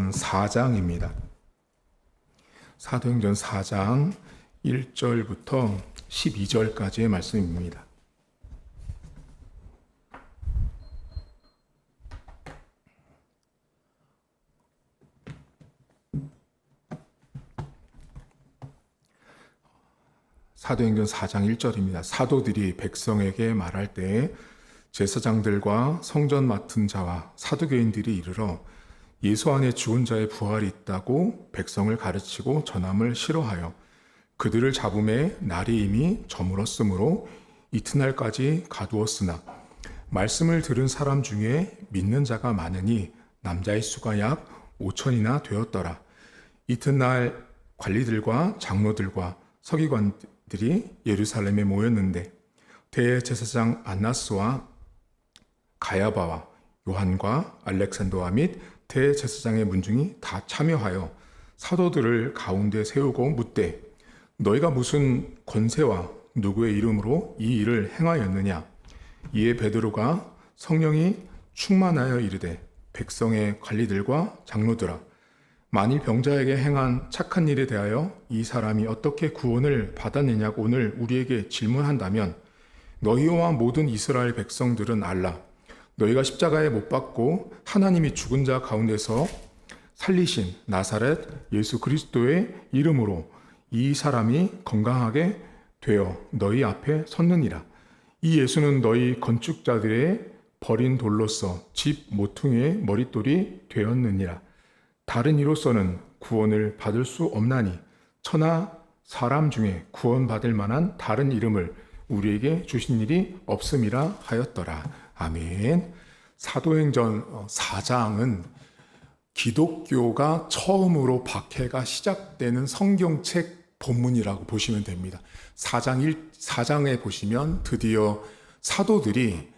사도행전 4장입니다. 사도행전 4장 1절부터 12절까지의 말씀입니다. 사도행전 4장 1절입니다. 사도들이 백성에게 말할 때 제사장들과 성전 맡은 자와 사두개인들이 이르러 예수 안에 죽은 자의 부활이 있다고 백성을 가르치고 전함을 싫어하여 그들을 잡음에 날이 이미 저물었으므로 이튿날까지 가두었으나 말씀을 들은 사람 중에 믿는 자가 많으니 남자의 수가 약 5천이나 되었더라. 이튿날 관리들과 장로들과 서기관들이 예루살렘에 모였는데 대제사장 안나스와 가야바와 요한과 알렉산더와 및 대제사장의 문중이 다 참여하여 사도들을 가운데 세우고 묻되 너희가 무슨 권세와 누구의 이름으로 이 일을 행하였느냐? 이에 베드로가 성령이 충만하여 이르되 백성의 관리들과 장로들아 만일 병자에게 행한 착한 일에 대하여 이 사람이 어떻게 구원을 받았느냐고 오늘 우리에게 질문한다면 너희와 모든 이스라엘 백성들은 알라. 너희가 십자가에 못 박고 하나님이 죽은 자 가운데서 살리신 나사렛 예수 그리스도의 이름으로 이 사람이 건강하게 되어 너희 앞에 섰느니라. 이 예수는 너희 건축자들의 버린 돌로서 집 모퉁이의 머릿돌이 되었느니라. 다른 이로서는 구원을 받을 수 없나니 천하 사람 중에 구원받을 만한 다른 이름을 우리에게 주신 일이 없음이라 하였더라. 아멘. 사도행전 4장은 기독교가 처음으로 시작되는 성경책 본문이라고 보시면 됩니다. 4장에 보시면 드디어 사도들이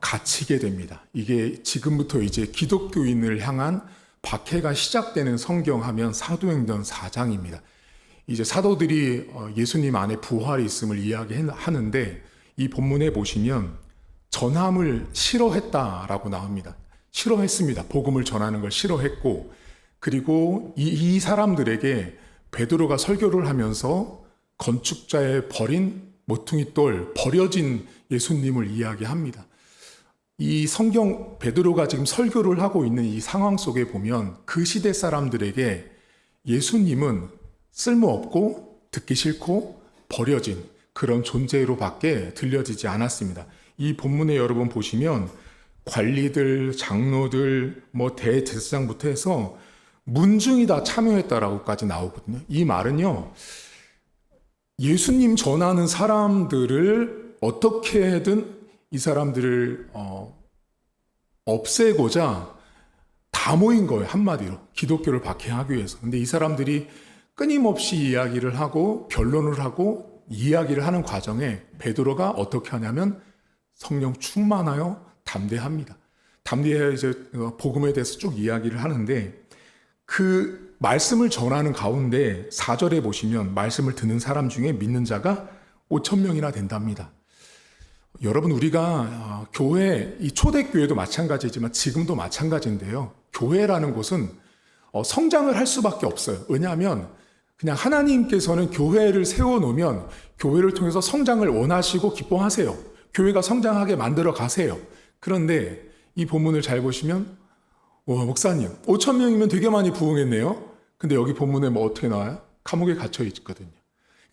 갇히게 됩니다. 이게 지금부터 이제 기독교인을 향한 박해가 시작되는 성경하면 사도행전 4장입니다. 이제 사도들이 예수님 안에 부활이 있음을 이야기하는데 이 본문에 보시면 전함을 싫어했다라고 나옵니다. 싫어했습니다. 복음을 전하는 걸 싫어했고 그리고 이 사람들에게 베드로가 설교를 하면서 건축자의 버린 모퉁이 돌, 버려진 예수님을 이야기합니다. 이 성경 베드로가 지금 설교를 하고 있는 이 상황 속에 보면 그 시대 사람들에게 예수님은 쓸모없고 듣기 싫고 버려진 그런 존재로밖에 들려지지 않았습니다. 이 본문에 여러분 보시면 관리들, 장로들, 대제사장부터 해서 문중이 다 참여했다라고까지 나오거든요. 이 말은요, 예수님 전하는 사람들을 어떻게든 이 사람들을 없애고자 다 모인 거예요. 한마디로 기독교를 박해하기 위해서. 근데 이 사람들이 끊임없이 이야기를 하고 변론을 하고 이야기를 하는 과정에 베드로가 어떻게 하냐면 성령 충만하여 담대합니다. 담대해야 이제 복음에 대해서 쭉 이야기를 하는데 그 말씀을 전하는 가운데 4절에 보시면 말씀을 듣는 사람 중에 믿는 자가 5,000명이나 된답니다. 여러분 우리가 교회, 이 초대교회도 마찬가지지만 지금도 마찬가지인데요. 교회라는 곳은 성장을 할 수밖에 없어요. 왜냐하면 그냥 하나님께서는 교회를 세워놓으면 교회를 통해서 성장을 원하시고 기뻐하세요. 교회가 성장하게 만들어 가세요. 그런데 이 본문을 잘 보시면 목사님 5,000명이면 되게 많이 부흥했네요. 근데 여기 본문에 어떻게 나와요? 감옥에 갇혀 있거든요.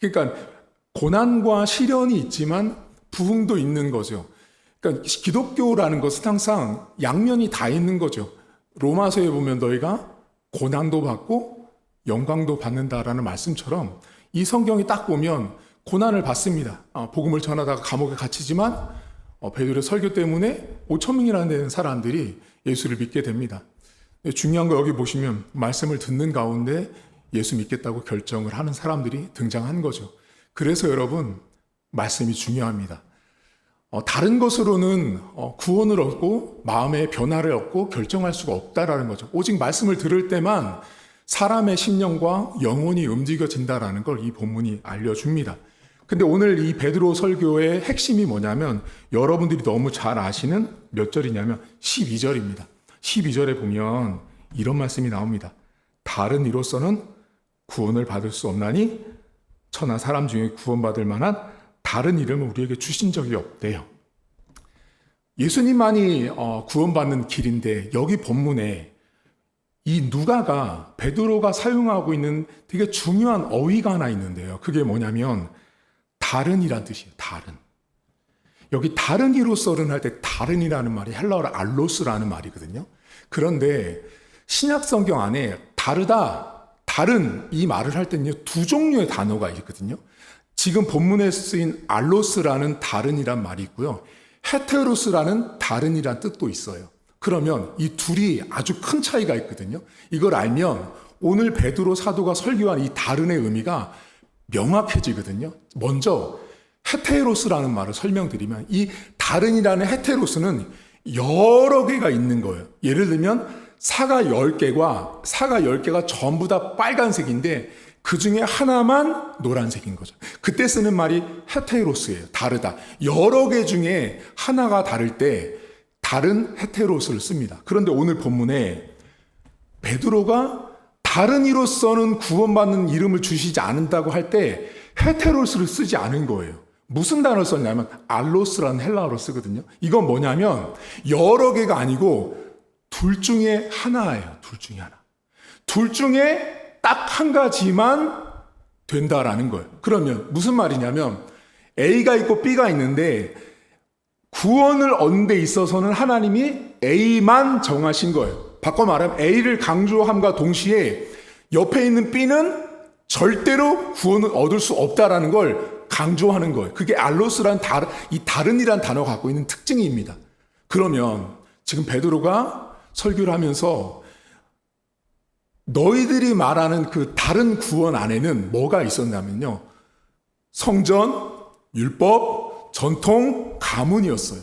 그러니까 고난과 시련이 있지만 부흥도 있는 거죠. 그러니까 기독교라는 것은 항상 양면이 다 있는 거죠. 로마서에 보면 너희가 고난도 받고 영광도 받는다라는 말씀처럼 이 성경이 딱 보면 고난을 받습니다. 복음을 전하다가 감옥에 갇히지만 베드로의 설교 때문에 5,000명이라는 되는 사람들이 예수를 믿게 됩니다. 중요한 거 여기 보시면 말씀을 듣는 가운데 예수 믿겠다고 결정을 하는 사람들이 등장한 거죠. 그래서 여러분 말씀이 중요합니다. 다른 것으로는 구원을 얻고 마음의 변화를 얻고 결정할 수가 없다라는 거죠. 오직 말씀을 들을 때만 사람의 심령과 영혼이 움직여진다라는 걸 이 본문이 알려줍니다. 근데 오늘 이 베드로 설교의 핵심이 뭐냐면 여러분들이 너무 잘 아시는 몇 절이냐면 12절입니다. 12절에 보면 이런 말씀이 나옵니다. 다른 이로서는 구원을 받을 수 없나니 천하 사람 중에 구원받을 만한 다른 이름을 우리에게 주신 적이 없대요. 예수님만이 구원받는 길인데 여기 본문에 이 누가가 베드로가 사용하고 있는 되게 중요한 어휘가 하나 있는데요. 그게 뭐냐면 다른이란 뜻이에요. 다른. 여기 다른 이로서는 할 때 다른이라는 말이 헬라어로 알로스라는 말이거든요. 그런데 신약 성경 안에 다르다, 다른 이 말을 할 때는요, 두 종류의 단어가 있거든요. 지금 본문에 쓰인 알로스라는 다른이란 말이 있고요. 헤테로스라는 다른이란 뜻도 있어요. 그러면 이 둘이 아주 큰 차이가 있거든요. 이걸 알면 오늘 베드로 사도가 설교한 이 다른의 의미가 명확해지거든요. 먼저 헤테로스라는 말을 설명드리면 이 다른이라는 헤테로스는 여러 개가 있는 거예요. 예를 들면 사과 10개가 전부 다 빨간색인데 그 중에 하나만 노란색인 거죠. 그때 쓰는 말이 헤테로스예요. 다르다. 여러 개 중에 하나가 다를 때 다른 헤테로스를 씁니다. 그런데 오늘 본문에 베드로가 다른 이로서는 구원받는 이름을 주시지 않는다고 할 때 헤테로스를 쓰지 않은 거예요. 무슨 단어를 썼냐면 알로스라는 헬라어로 쓰거든요. 이건 뭐냐면 여러 개가 아니고 둘 중에 하나예요. 둘 중에 하나. 둘 중에 딱 한 가지만 된다라는 거예요. 그러면 무슨 말이냐면 A가 있고 B가 있는데 구원을 얻는 데 있어서는 하나님이 A만 정하신 거예요. 바꿔 말하면 A를 강조함과 동시에 옆에 있는 B는 절대로 구원을 얻을 수 없다라는 걸 강조하는 거예요. 그게 알로스란 이 다른이란 단어가 갖고 있는 특징입니다. 그러면 지금 베드로가 설교를 하면서 너희들이 말하는 그 다른 구원 안에는 뭐가 있었냐면요. 성전, 율법, 전통, 가문이었어요.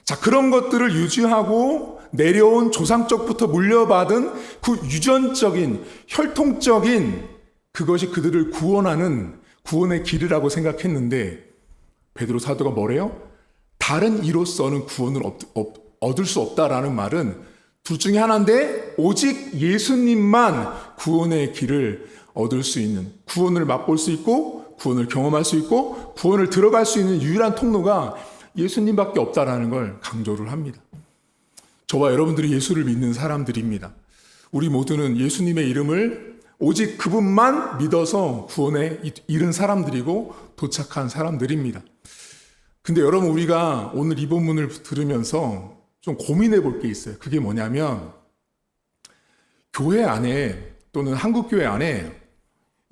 자, 그런 것들을 유지하고 내려온 조상적부터 물려받은 그 유전적인, 혈통적인 그것이 그들을 구원하는 구원의 길이라고 생각했는데 베드로 사도가 뭐래요? 다른 이로서는 구원을 얻을 수 없다라는 말은 둘 중에 하나인데 오직 예수님만 구원의 길을 얻을 수 있는, 구원을 맛볼 수 있고 구원을 경험할 수 있고 구원을 들어갈 수 있는 유일한 통로가 예수님밖에 없다라는 걸 강조를 합니다. 저와 여러분들이 예수를 믿는 사람들입니다. 우리 모두는 예수님의 이름을 오직 그분만 믿어서 구원에 이른 사람들이고 도착한 사람들입니다. 근데 여러분, 우리가 오늘 이 본문을 들으면서 좀 고민해 볼 게 있어요. 그게 뭐냐면 교회 안에 또는 한국교회 안에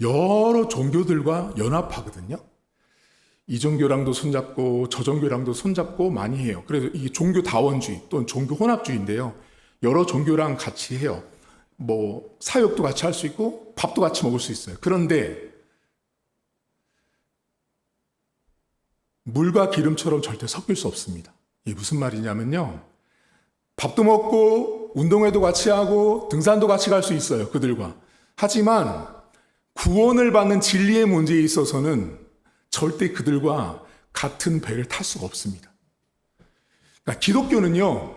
여러 종교들과 연합하거든요. 이 종교랑도 손잡고 저 종교랑도 손잡고 많이 해요. 그래서 이게 종교다원주의 또는 종교혼합주의인데요. 여러 종교랑 같이 해요. 뭐 사역도 같이 할 수 있고 밥도 같이 먹을 수 있어요. 그런데 물과 기름처럼 절대 섞일 수 없습니다. 이게 무슨 말이냐면요. 밥도 먹고 운동회도 같이 하고 등산도 같이 갈 수 있어요. 그들과. 하지만 구원을 받는 진리의 문제에 있어서는 절대 그들과 같은 배를 탈 수가 없습니다. 그러니까 기독교는요.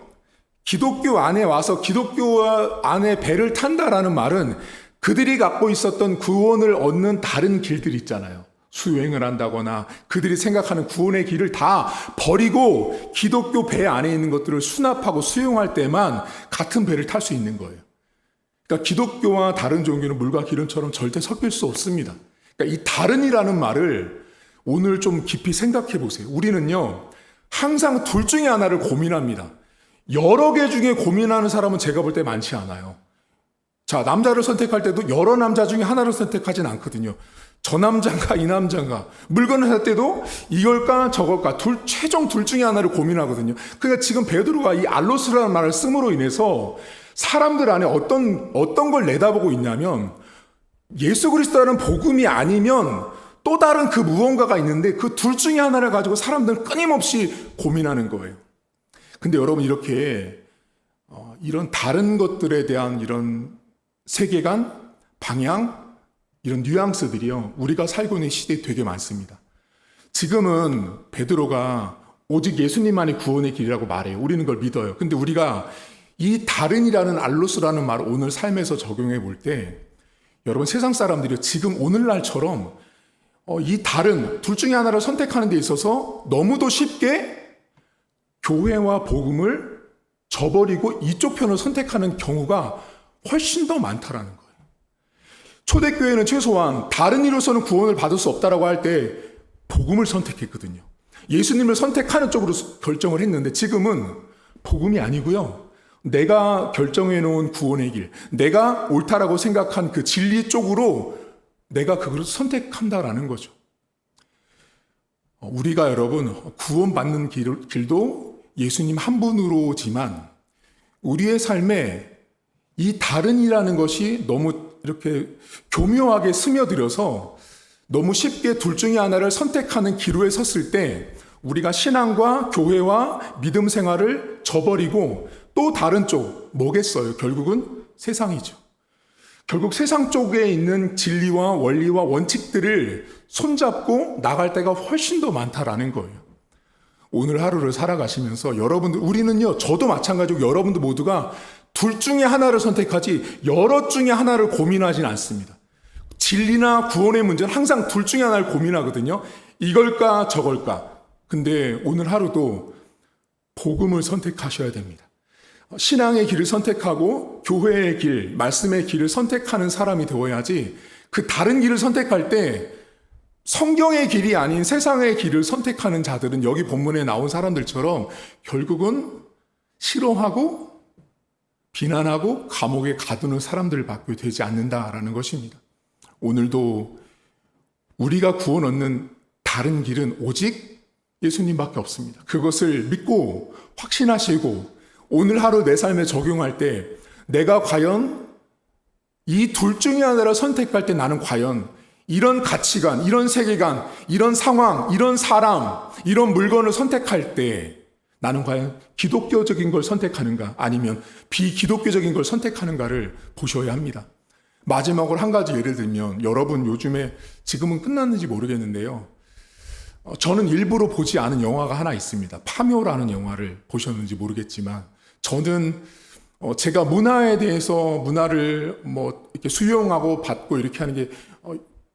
기독교 안에 와서 기독교 안에 배를 탄다라는 말은 그들이 갖고 있었던 구원을 얻는 다른 길들이 있잖아요. 수요행을 한다거나 그들이 생각하는 구원의 길을 다 버리고 기독교 배 안에 있는 것들을 수납하고 수용할 때만 같은 배를 탈 수 있는 거예요. 그러니까 기독교와 다른 종교는 물과 기름처럼 절대 섞일 수 없습니다. 그러니까 이 다른이라는 말을 오늘 좀 깊이 생각해 보세요. 우리는요, 항상 둘 중에 하나를 고민합니다. 여러 개 중에 고민하는 사람은 제가 볼 때 많지 않아요. 자, 남자를 선택할 때도 여러 남자 중에 하나를 선택하진 않거든요. 저 남자인가 이 남자인가, 물건을 살 때도 이걸까 저걸까 최종 둘 중에 하나를 고민하거든요. 그러니까 지금 베드로가 이 알로스라는 말을 씀으로 인해서 사람들 안에 어떤 걸 내다보고 있냐면 예수 그리스도라는 복음이 아니면 또 다른 그 무언가가 있는데 그 둘 중에 하나를 가지고 사람들은 끊임없이 고민하는 거예요. 근데 여러분, 이렇게 이런 다른 것들에 대한 이런 세계관, 방향, 이런 뉘앙스들이요, 우리가 살고 있는 시대에 되게 많습니다. 지금은 베드로가 오직 예수님만이 구원의 길이라고 말해요. 우리는 그걸 믿어요. 근데 우리가 이 다른이라는 알로스라는 말을 오늘 삶에서 적용해 볼 때 여러분 세상 사람들이 지금 오늘날처럼 이 다른 둘 중에 하나를 선택하는 데 있어서 너무도 쉽게 교회와 복음을 저버리고 이쪽 편을 선택하는 경우가 훨씬 더 많다라는 거예요. 초대교회는 최소한 다른 이로서는 구원을 받을 수 없다라고 할 때 복음을 선택했거든요. 예수님을 선택하는 쪽으로 결정을 했는데 지금은 복음이 아니고요. 내가 결정해 놓은 구원의 길, 내가 옳다라고 생각한 그 진리 쪽으로 내가 그걸 선택한다라는 거죠. 우리가 여러분 구원받는 길도 예수님 한 분으로지만 우리의 삶에 이 다른이라는 것이 너무 이렇게 교묘하게 스며들어서 너무 쉽게 둘 중에 하나를 선택하는 기로에 섰을 때 우리가 신앙과 교회와 믿음 생활을 저버리고 또 다른 쪽 뭐겠어요? 결국은 세상이죠. 결국 세상 쪽에 있는 진리와 원리와 원칙들을 손잡고 나갈 때가 훨씬 더 많다라는 거예요. 오늘 하루를 살아가시면서 여러분들, 우리는요, 저도 마찬가지고 여러분들 모두가 둘 중에 하나를 선택하지 여러 중에 하나를 고민하진 않습니다. 진리나 구원의 문제는 항상 둘 중에 하나를 고민하거든요. 이걸까 저걸까. 근데 오늘 하루도 복음을 선택하셔야 됩니다. 신앙의 길을 선택하고 교회의 길, 말씀의 길을 선택하는 사람이 되어야지 그 다른 길을 선택할 때 성경의 길이 아닌 세상의 길을 선택하는 자들은 여기 본문에 나온 사람들처럼 결국은 싫어하고 비난하고 감옥에 가두는 사람들밖에 되지 않는다라는 것입니다. 오늘도 우리가 구원 얻는 다른 길은 오직 예수님밖에 없습니다. 그것을 믿고 확신하시고 오늘 하루 내 삶에 적용할 때 내가 과연 이 둘 중에 하나를 선택할 때 나는 과연 이런 가치관, 이런 세계관, 이런 상황, 이런 사람, 이런 물건을 선택할 때 나는 과연 기독교적인 걸 선택하는가 아니면 비기독교적인 걸 선택하는가를 보셔야 합니다. 마지막으로 한 가지 예를 들면 여러분 요즘에 지금은 끝났는지 모르겠는데요. 저는 일부러 보지 않은 영화가 하나 있습니다. 파묘라는 영화를 보셨는지 모르겠지만 저는 제가 문화에 대해서 문화를 이렇게 수용하고 받고 이렇게 하는 게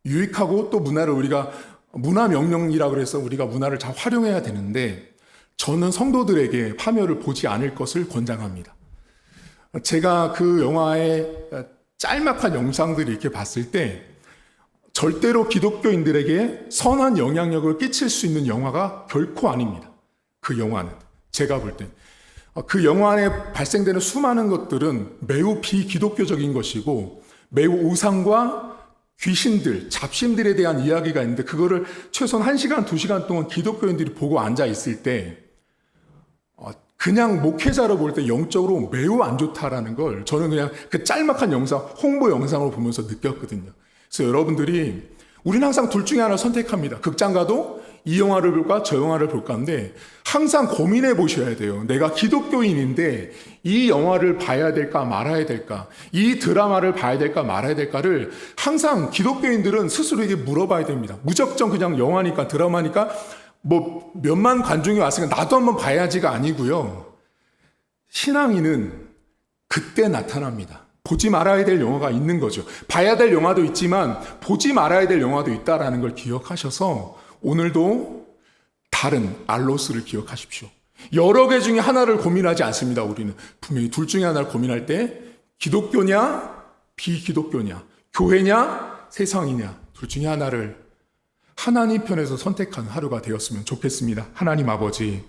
유익하고 또 문화를 우리가 문화 명령이라고 해서 우리가 문화를 잘 활용해야 되는데 저는 성도들에게 파묘를 보지 않을 것을 권장합니다. 제가 그 영화의 짤막한 영상들을 이렇게 봤을 때 절대로 기독교인들에게 선한 영향력을 끼칠 수 있는 영화가 결코 아닙니다. 그 영화는 제가 볼 때 그 영화 안에 발생되는 수많은 것들은 매우 비기독교적인 것이고 매우 우상과 귀신들, 잡신들에 대한 이야기가 있는데 그거를 최소한 1시간, 2시간 동안 기독교인들이 보고 앉아 있을 때 그냥 목회자로 볼 때 영적으로 매우 안 좋다라는 걸 저는 그냥 그 짤막한 영상, 홍보 영상을 보면서 느꼈거든요. 그래서 여러분들이 우리는 항상 둘 중에 하나를 선택합니다. 극장 가도 이 영화를 볼까 저 영화를 볼까 하는데 항상 고민해 보셔야 돼요. 내가 기독교인인데 이 영화를 봐야 될까 말아야 될까, 이 드라마를 봐야 될까 말아야 될까를 항상 기독교인들은 스스로에게 물어봐야 됩니다. 무작정 그냥 영화니까 드라마니까 몇만 관중이 왔으니까 나도 한번 봐야지가 아니고요. 신앙인은 그때 나타납니다. 보지 말아야 될 영화가 있는 거죠. 봐야 될 영화도 있지만 보지 말아야 될 영화도 있다라는 걸 기억하셔서 오늘도 다른 알로스를 기억하십시오. 여러 개 중에 하나를 고민하지 않습니다. 우리는 분명히 둘 중에 하나를 고민할 때 기독교냐 비기독교냐 교회냐 세상이냐 둘 중에 하나를 하나님 편에서 선택한 하루가 되었으면 좋겠습니다. 하나님 아버지,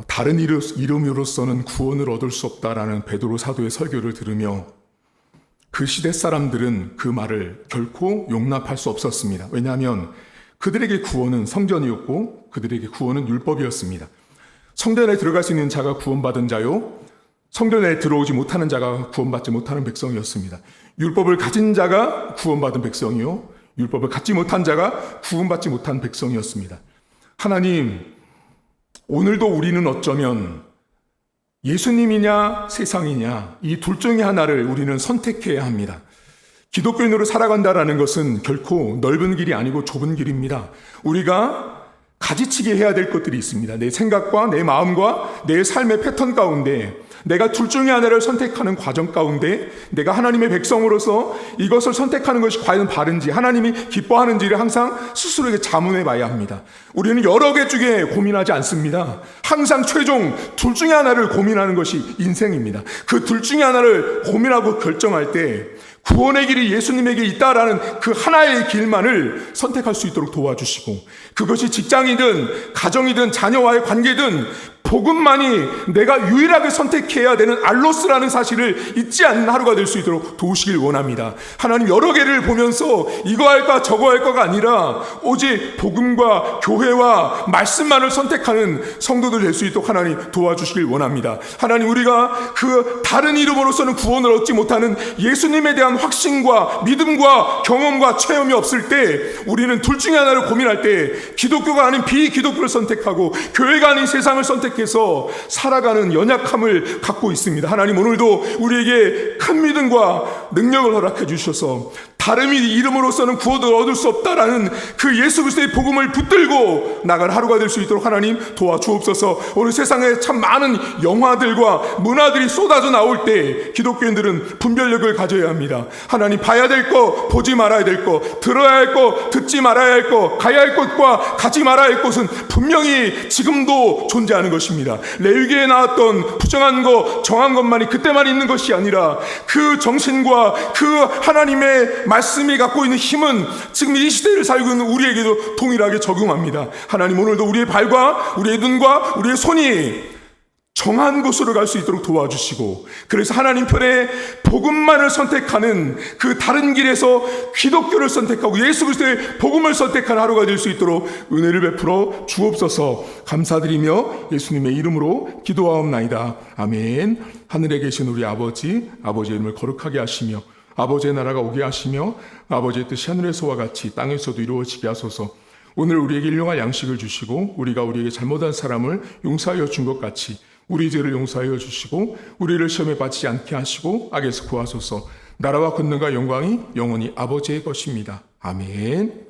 다른 이름으로서는 구원을 얻을 수 없다라는 베드로 사도의 설교를 들으며 그 시대 사람들은 그 말을 결코 용납할 수 없었습니다. 왜냐하면 그들에게 구원은 성전이었고 그들에게 구원은 율법이었습니다. 성전에 들어갈 수 있는 자가 구원받은 자요, 성전에 들어오지 못하는 자가 구원받지 못하는 백성이었습니다. 율법을 가진 자가 구원받은 백성이요, 율법을 갖지 못한 자가 구원받지 못한 백성이었습니다. 하나님, 오늘도 우리는 어쩌면 예수님이냐 세상이냐 이 둘 중에 하나를 우리는 선택해야 합니다. 기독교인으로 살아간다라는 것은 결코 넓은 길이 아니고 좁은 길입니다. 우리가 가지치기 해야 될 것들이 있습니다. 내 생각과 내 마음과 내 삶의 패턴 가운데 내가 둘 중에 하나를 선택하는 과정 가운데 내가 하나님의 백성으로서 이것을 선택하는 것이 과연 바른지, 하나님이 기뻐하는지를 항상 스스로에게 자문해 봐야 합니다. 우리는 여러 개 중에 고민하지 않습니다. 항상 최종 둘 중에 하나를 고민하는 것이 인생입니다. 그 둘 중에 하나를 고민하고 결정할 때 구원의 길이 예수님에게 있다라는 그 하나의 길만을 선택할 수 있도록 도와주시고, 그것이 직장이든 가정이든 자녀와의 관계든 복음만이 내가 유일하게 선택해야 되는 알로스라는 사실을 잊지 않는 하루가 될 수 있도록 도우시길 원합니다. 하나님, 여러 개를 보면서 이거 할까 저거 할까가 아니라 오직 복음과 교회와 말씀만을 선택하는 성도들 될 수 있도록 하나님 도와주시길 원합니다. 하나님, 우리가 그 다른 이름으로서는 구원을 얻지 못하는 예수님에 대한 확신과 믿음과 경험과 체험이 없을 때 우리는 둘 중에 하나를 고민할 때 기독교가 아닌 비기독교를 선택하고 교회가 아닌 세상을 선택해서 살아가는 연약함을 갖고 있습니다. 하나님, 오늘도 우리에게 큰 믿음과 능력을 허락해 주셔서 다른 이름으로서는 구원을 얻을 수 없다라는 그 예수 그리스도의 복음을 붙들고 나갈 하루가 될 수 있도록 하나님 도와주옵소서. 오늘 세상에 참 많은 영화들과 문화들이 쏟아져 나올 때 기독교인들은 분별력을 가져야 합니다. 하나님, 봐야 될 거, 보지 말아야 될 거, 들어야 할 거, 듣지 말아야 할 거, 가야 할 곳과 가지 말아야 할 곳은 분명히 지금도 존재하는 것입니다. 레위기에 나왔던 부정한 거, 정한 것만이 그때만 있는 것이 아니라 그 정신과 그 하나님의 말씀이 갖고 있는 힘은 지금 이 시대를 살고 있는 우리에게도 동일하게 적용합니다. 하나님, 오늘도 우리의 발과 우리의 눈과 우리의 손이 정한 곳으로 갈 수 있도록 도와주시고, 그래서 하나님 편에 복음만을 선택하는 그 다른 길에서 기독교를 선택하고 예수 그리스도의 복음을 선택하는 하루가 될 수 있도록 은혜를 베풀어 주옵소서. 감사드리며 예수님의 이름으로 기도하옵나이다. 아멘. 하늘에 계신 우리 아버지, 아버지의 이름을 거룩하게 하시며 아버지의 나라가 오게 하시며 아버지의 뜻이 하늘에서와 같이 땅에서도 이루어지게 하소서. 오늘 우리에게 일용할 양식을 주시고 우리가 우리에게 잘못한 사람을 용서하여 준 것 같이 우리 죄를 용서하여 주시고 우리를 시험에 빠지지 않게 하시고 악에서 구하소서. 나라와 권능과 영광이 영원히 아버지의 것입니다. 아멘.